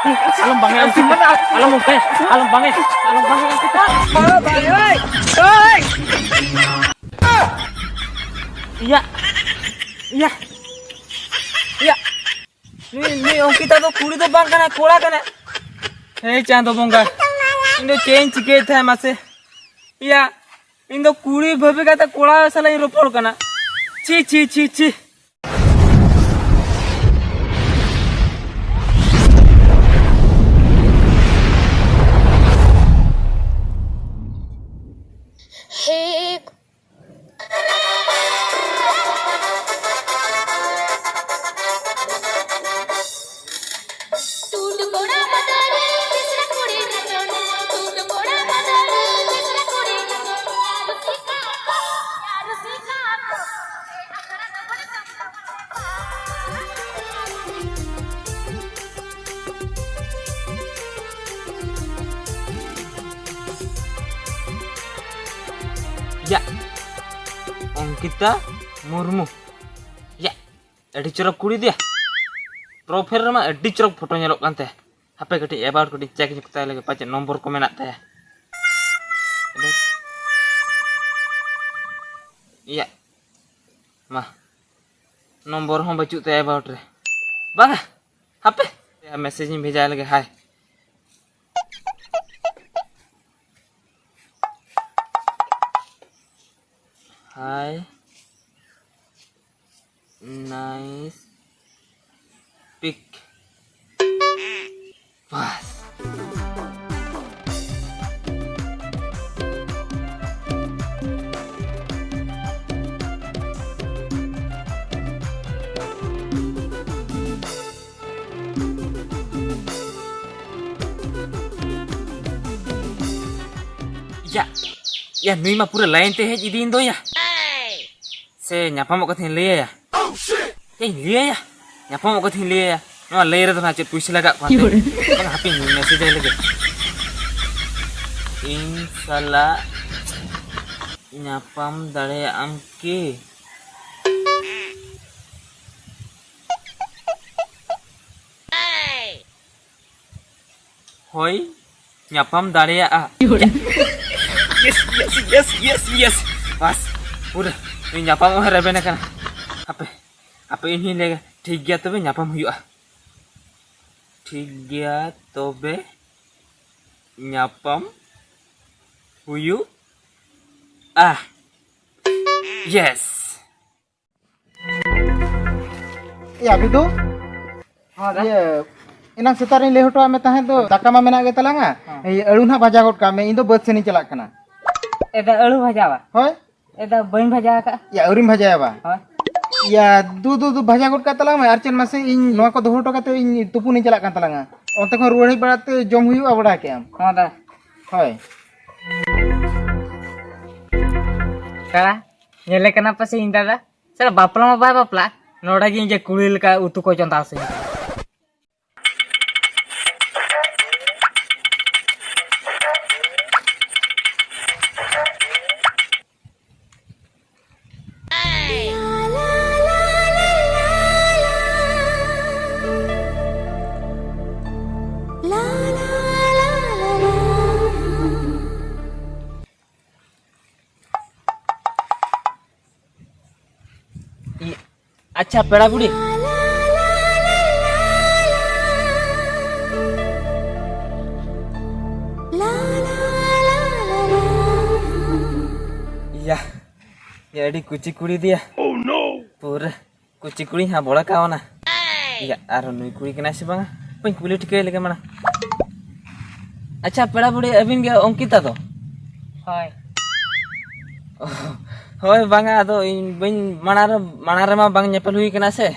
Alam bangin ang kita. Alam mo ba? Alam bangin ang kita. Hoy! Iya. Iya. Iya. Ni ang kita to kuri to bang kana kola kana. Hey chando bonga. Indo change ke tha mase. Iya. Indo kuri bhabe kata kola salai ropor kana. Chi. Hey. Ya, Angkita Murmu. Ya, adi corok kuri dia. Profile mah adi corok foto nyelok kan teh. HP kati about kati cek kita lagi pacet nomor komen teh. Iya. Mah. Nomor hom baju teh about re. Bang, HP. Ya message भेजा lagi hai. Hai, nice pic. Pas. Ya nui mah pura lain teh jadi Indo ya. Se nyapa mau ketin liya ya. Liya ya. Nyapa mau ketin liya ya. Nah liya itu macet puisi lagak kuat. Bang HP ni message lagi. Insala nyapam dare amki. Hoi nyapam dare ah. Yes. Pas. Udah. Ini nyapam mau rebena kan. Apa ini lega. Tiga tobe nyapam huyuk ah. Tiga tobe nyapam huyuk ah. Yes. Ya bidu. Iya. Inang setar ini lehoto ame tahen to daka ma mena ge talanga. Ei alu na bhaja got kame indo bad seni chalak kana. Eda alu bhaja ba? Hoy? Eda bain bhaja ka? Ya aurim bhaja ba. Hoy. Ya du bhaja got ka talanga archen mase in noa ko doho to kate in tupu ni chalak kan talanga. Onte kon ruwari barate jom huyu abada ke am. Ha da. Hoy. Kala nyele kenapa sih inda da? Sara bapla ma ba bapla. Noda gi je kulil ka utu ko conta sih. अच्छा पेड़ा बुड़ी ya di kuci kuri dia. Oh no. Pura kuci kuri ha bola kawana. Ya aro nui kuri kena sih bang. Pun kuli tikai lagi mana? अच्छा पेड़ा बुड़ी अबिन गे अंकिता तो. Hoy. Hoi banga ado in bain manara ma bang nyepel hui kena se.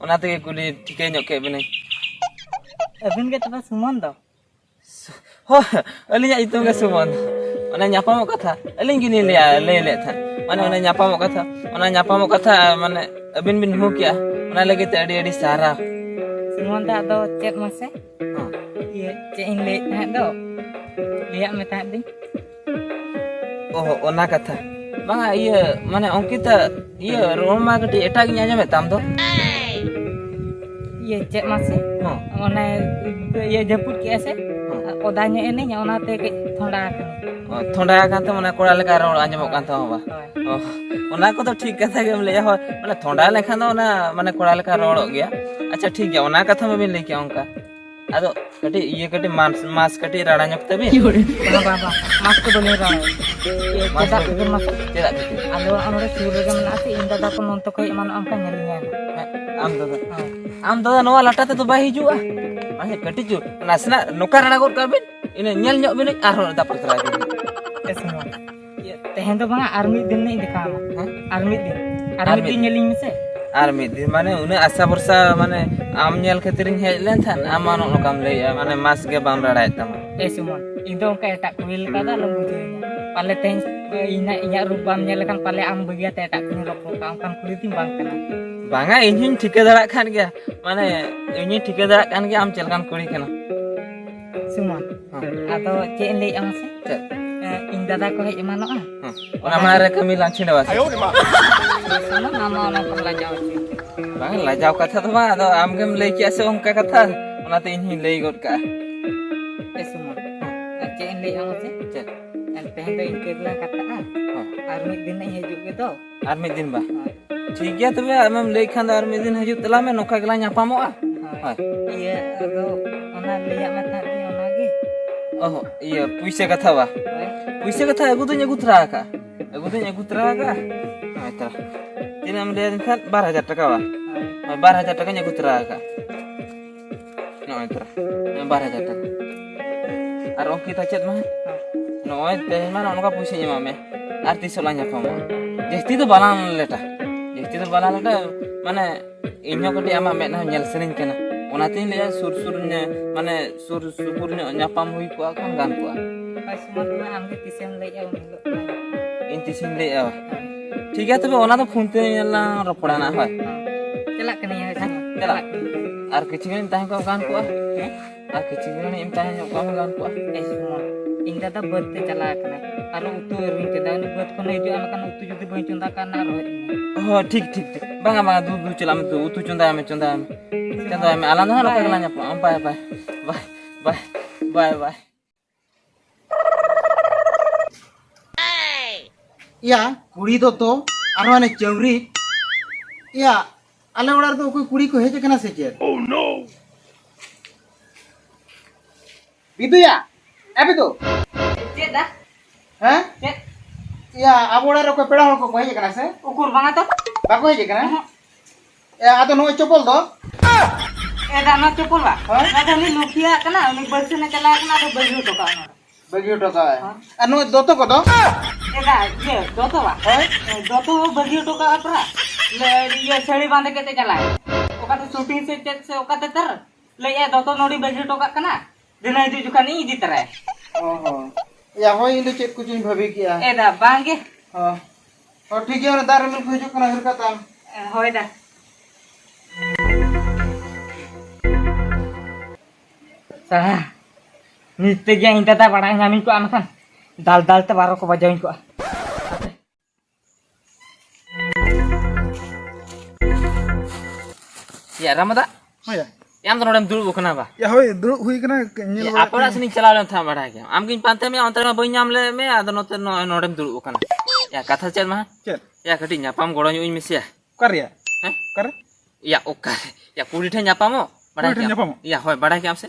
Ona te kuli tikai nyok ke bene. Abin ke taba suman do. Ho, alinya itu ga sumon. Ona nyapa mo katha. Alin gini le tha. Mane ona nyapa mo katha mane abin bin hu kya. Ona lagi te adi sara. Suman da do chat mase. Iya, chat in le ha do. Lihat me ta ding. Oh, ona katha. Banga iya mane Angkita iya roma kati eta gi nyanya metam do. Iya cek masih. Mana iya jemput ke ase. Odanya ini nya ona te thonda kan. थोड़ा kan tuh mana koral ka rol anjamok kan tuh ba oh ona ko to ठीक कथा के ले हो माने थोड़ा लेखा तो ना माने कोral का रोल गया अच्छा ठीक है ओना कथा में ले के उनका आदो कटी ये कटी मास कटी राडा ñok तबे Baba mas ko bole ra. Iya cedak ke mas. tidak Ado amore sure ga mana ase inda da ko nonto ko eman angka nyalinya. am दादा नवा लाटा ते तो बाई हिजुआ माने कटी जु नासना नोका राडा गोर काबिन इन ñel ñok बिन आरो दापर तरा Semua. Ya tehen do bang army din ni dekam. Army din. Army din nyeling mese. আর মিদি মানে উনি আশা বর্ষা মানে আম ñel খেতিরিং হেজ লেন থান আমার নকম লই মানে মাস গে বাম রাড়াই তাম Semua. Indo ka etak kuil kada lo bujunya. Pale teh inya rubam nyelekan pale am begia te etak kuil rok ka kan kulitin bang kana. বাঙা engine ঠিকে দাঁড়া খান গিয়া মানে ইঞ্জিন ঠিকে দাঁড়া খান গিয়া আম চেলকান করি কেন Semua. Atau cek lei am se. Inda da ko hej mano ah. ওনা মারে কামি লাঞ্চি দেওয়া Sama nama ona perla jauh. বাঙা লাজাও কথা তো মা আদো আমগেম লই কি আছে অঙ্কা কথা ওনাতে ইঞ্জিন লই গট কা Semua. Cek lei am se. চেল Teh do ingkirlah kata ah. Army din ni hijuk gitu. আর মিদ দিন বা ঠিক গিয়া তবে আমম লই খান আর মিদ দিন হাজু তলা মে নকা গলা ñapamoa হয় Iya, ado ona lihat mata ni ona ge. ওহ ইয়া পুইসে কথা বা পুইসে কথা এগু তো এগু তরা কা আচ্ছা দিন আম লে খান 12000 টাকা বা 12000 টাকা এগু তরা কা নয় তরা 12000 টাকা আর ও কি তাচেত মা নয় তে মানে অনকা পুইসে ñamame আর 300 লা ñapamo jesti to balan leta মানে ইনহ কটি আমা মেনা ñel senin kana onatin le sur মানে sur supur ñapam hui ko kan gan ko Semua tu ambil tisen lei au ni. inti sin le ঠিক আছে তবে ওনা তো ফোন তে না রপড়া না হয় Celak kena ya sama. Celak. আর কিছু দিন তাই কো গান কো আর কিছু দিন ইম তাই কো গান কো Semua. Inda da birthday celak kena. Kalau utu ring ke dah ni buat kena itu anak utu jadi bayi contoh kan naruh. ও ঠিক বাঙা দু চলাম তো উতু চন্দা আমি আলাদা না লোকে গলা ñap বাই या कुड़ी तो आरो ने चौरी या आले ओड़ार तो कोई कुड़ी को हेज कना से चे ओह नो बिदुया ए बिदु Cek dah. हैं Cek. या अब ओड़ार को पेड़ा हो को हेज कना से Ukur banget tuh. बाको हेज कना ए आ तो नो चपल दो Dah nak cepol lah. Hah? Ada ni lukia kena, ni bersih nak celak kena ada baju tu kan. बगियो तो का आ नो दोतो को दो Dah, ye, doto lah. हैं Doto baju tu kan apa? Le, ye sari bandar kita celak. Oka tu shooting se cek se oka tu ter. Le, ye doto nori baju tu kan kena. Dina itu juga ni idi terai. ओहो या हो इंदो check कुछ भाभी किया Dah, bang ke? हां और ठीक है और दार मिल खोजो कना हरकत आम Hoi dah. Salah. Nite gya hinta ta padang ngamin ko amakan. Dal te baro ko bajawin ko. या रामदा होया याम तो नोडम दुलु बकना बा या होय दुरु हुई कना ये आपड़ा सनी चला ले था बड़ा के आम किन पांते में अंतर में बई नाम ले में आद नोते नोडम दुलु बकना या कथा चल मा चल या कटी ñapam गोड़ो ᱧᱩ मिसिया करिया हैं कर या ओका या कुड़ी ठे ñapamo बड़ा कुड़ी ठे ñapamo? या होय बड़ा के हमसे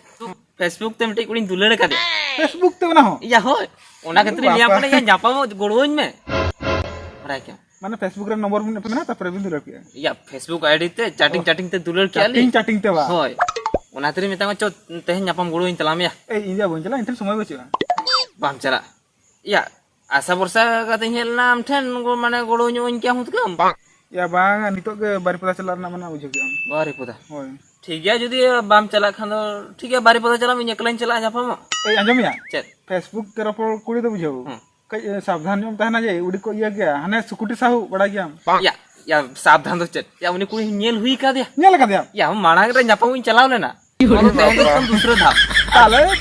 फेसबुक ते मिटे कुड़ी दुलड़ का दे फेसबुक ते ना हो या होय ओना कतरी लिया पड़े या ñapamo गोड़ोñ में बड़ा के माने फेसबुक रे नंबर में ना तापर बिंदु रखिया या फेसबुक आईडी ते चैटिंग ते दुलड़ के आली चैटिंग ते बा होय ओना तरी मिता चो ते ñapam गोड़ोñ तलाम या ए इंजा बोन चला इंटर समय बचुआ बाम चला या आशा वर्षा का हेल नाम ठेन माने गोड़ो ᱧuñ क्या हुत कम या बांगा नितो के बारिपदा चला ना मना बुझे के बारी पुदा होय ठीक है जुदी बाम चला खान ठीक है बारी पुदा चला मैं एकलाइन चला ñapam ए अंजमिया चेत फेसबुक के रपर कुड़ी तो बुझो कई सावधान नियम तहना जे उड़ी को इया गया हने सुकुटी साहू बड़ा गया या सावधान तो चेत या उनी कुड़ी नेल हुई का दिया नेल का दिया या हम माना रे ñapam इन चलाव लेना और तो हम दूसरा था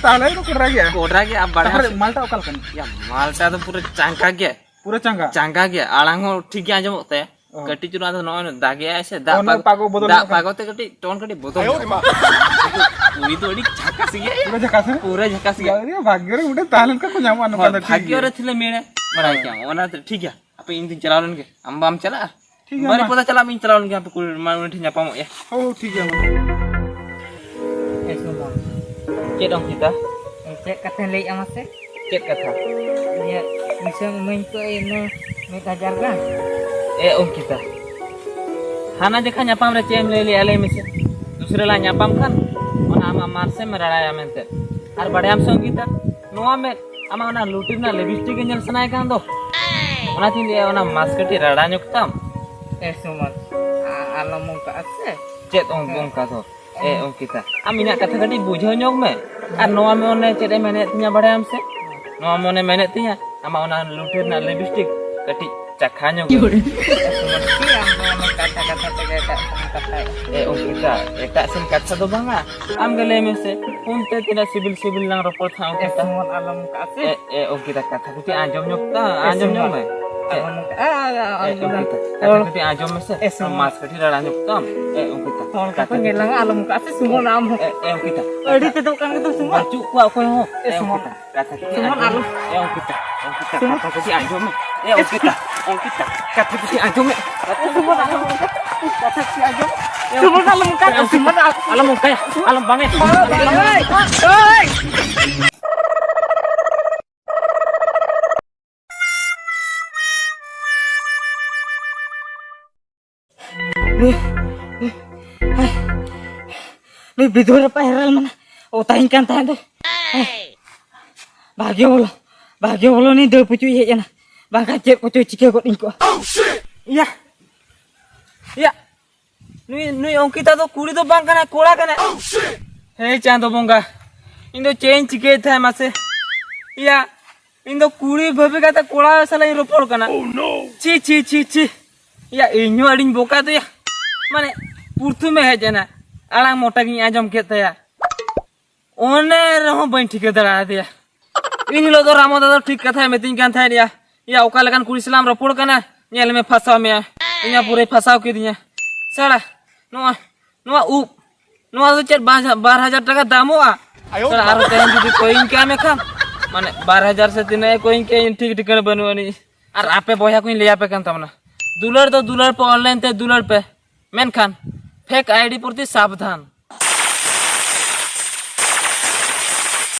ताले तो कोडरा गया अब बड़ा मालटा ओकल कन या मालटा तो पूरे चांका गया पूरा चंगा आड़ांग हो ठीक है आजम होते कटी चुना तो नॉन दागे ऐसे दा पागो बदल दा पागो ते कटी टोन कटी बदल पूरी तो अड़ी झकास गया पूरा झकास है पूरा झकास गया अरे भाग्य रे उडे तालन का को ᱧᱟᱢᱚᱜᱼᱟ ᱱᱚᱠᱟ ᱫᱚ भाग्य रे थिले मेरे बराई क्या ओना ठीक है apa ini चलावन के हम चला बारे पता चला मैं चलावन के पे कुल मानु ठी ᱧᱟᱯᱟᱢ ya ओ ठीक है Sumon. चेत dong kita Cek kata lei amase. चेत kata Ya bisa main ke ini metajar kan. om kita hana देखा ᱧᱟᱯᱟम रे चेम ले ले आले में से दूसरे ला ᱧᱟᱯᱟम खान ओना आमा मार से मराया मेनते आर बड़े हम संगीता नोआ में आमा ओना लुटिर ना लिपस्टिक के ñel सनाय कान दो ओना थिन ले ओना मास्कटी राडा ñoktam Sumon. Alam muka ase. चेत om का तो om kita आमिना कथा कटी बुझाव ñok में आर नोआ में ओने चेत मेने तिया बड़े हम से नोआ में ओने मेने तिया आमा ओना लुटिर ना लिपस्टिक कटी चखा ñok Sumon ki am kata-kata tegak kata. om kita etak sen kata do banga am gele में से unte tina sibil sibil nang ropor thang kita Sumon alam muka ase. om kita kata kuti anjom ñok ta anjom ñok में Alam muka. om kita kata kuti anjom में से mas kati rada ñok tam om kita Tol kata ngelang alam muka ase Sumon am. om kita Adi tetuk kan itu Sumon. baju kuat kau ho Sumon. kata kuti Sumon anjom om kita kata kuti anjom om kita kata kuti anjom Sumon alam muka. Kata si aja. Sumon alam muka. Sumon alam muka ya alam banget Lu bidur apa heral mana? Otain kan tahan tuh. Bahagia bolo nih dua pucu iya jana. Bangka cek pucu cike kok ingko. iya iya nui om kita तो कुड़ी तो बांग कना कोड़ा कना हे चांदो बोंगा इन तो change चिके था मासे या इन तो कुड़ी भबे का तो कोड़ा साला इन रोपोर कना ची ची ची ची या इन्यो अडिन बोका तो या माने पुरथु में है जना आलांग मोटा की आजम केता या ओने रहो बन ठीक दड़ा दिया इन लो तो रामो दादा ठीक कथा मेतिन कान था या ओका लगन कुड़ी सलाम रोपोर कना ñel में फसाव में इnya पूरे फसाव के दिया साला नोआ उ नोआ तो चेत 12,000 टाका दामोआ साला आरो तेन जुदी कोइन के में खाम माने 12,000 से तिने कोइन के ठीक ठिकाना बनवानी और आपे बोया कोइन ले आपे कान तमना दुलर तो दुलर पे ऑनलाइन ते दुलर पे मेन खान फेक आईडी पुरती सावधान